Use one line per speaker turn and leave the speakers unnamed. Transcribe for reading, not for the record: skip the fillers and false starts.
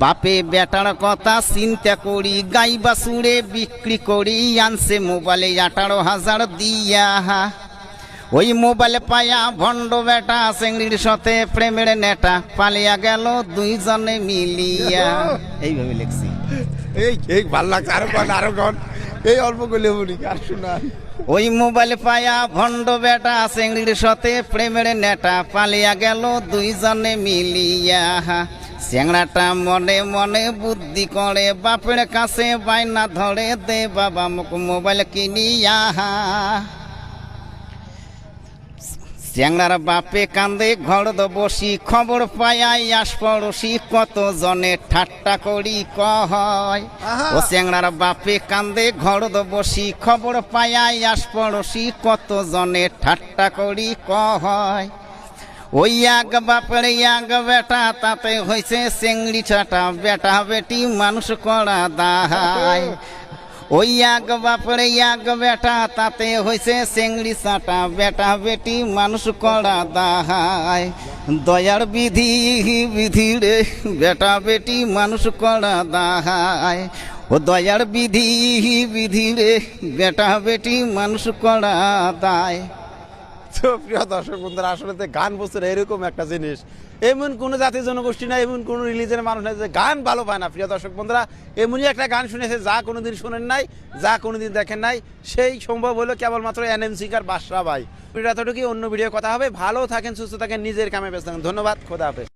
বাপে বেটার কথা চিন্তা করি গাইবা সুরে বিক্রি করি আনছে মোবাইলে 18,000 দিয়া। ওই মোবাইল পায়া ভণ্ড বেটা চেংড়ির সাথে প্রেমের নেটা পালিয়া গেল দুইজনে মিলিয়া। এইভাবে লিখছি।
এই ভাল লাগছে, আরো গান এই অল্প করলে বলি আর শোনা।
ওই মোবাইল পায়া ভণ্ড বেটা চেংড়ির সাথে প্রেমের নেটা পালিয়া গেল দুইজনে মিলিয়া। চেংড়াটা মনে মনে বুদ্ধি করে বাপের কাছে বাইনা ধরে দে বাবা মুখ মোবাইল কিনিয়া। চেংড়ার বাপে কান্দে ঘর বসি খবর পায়াই আস পড়শি কত জনে ঠাট্টা করি কয়। ও চেংড়ার বাপে কান্দে ঘর বসি খবর পায়াই আস পড়শি কত জনে ঠাট্টা করি কয়। ওই এক বাপের এক বেটা তাতে হয়েছে চেংড়ি ছাটা বেটা বেটি মানুষ করা দাহায়। ওই এক বাপের এক বেটা তাতে হয়েছে চেংড়ি ছাটা বেটা বেটি মানুষ করা দাহায়। দয়ার বিধি বিধি রে বেটা বেটি মানুষ করা দাহায়। ও দয়ার বিধি বিধি রে বেটা বেটি মানুষ করা দায়।
তো প্রিয় দর্শক বন্ধুরা, আসলে গান বছর এরকম একটা জিনিস, এমন কোনো জাতীয় জনগোষ্ঠী নাই, এমন কোনো রিলিজনের মানুষ নাই যে গান ভালো পায় না। প্রিয় দর্শক বন্ধুরা, এমনই একটা গান শুনেছে যা কোনোদিন শোনেন নাই, যা কোনোদিন দেখেন নাই, সেই সম্ভব হলো কেবলমাত্র এনএমসিকার বাদশা ভাই। এতটুকুই, অন্য ভিডিও কথা হবে। ভালো থাকেন, সুস্থ থাকেন, নিজের কামে ব্যস্ত থাকেন। ধন্যবাদ, খোদা হাফেজ।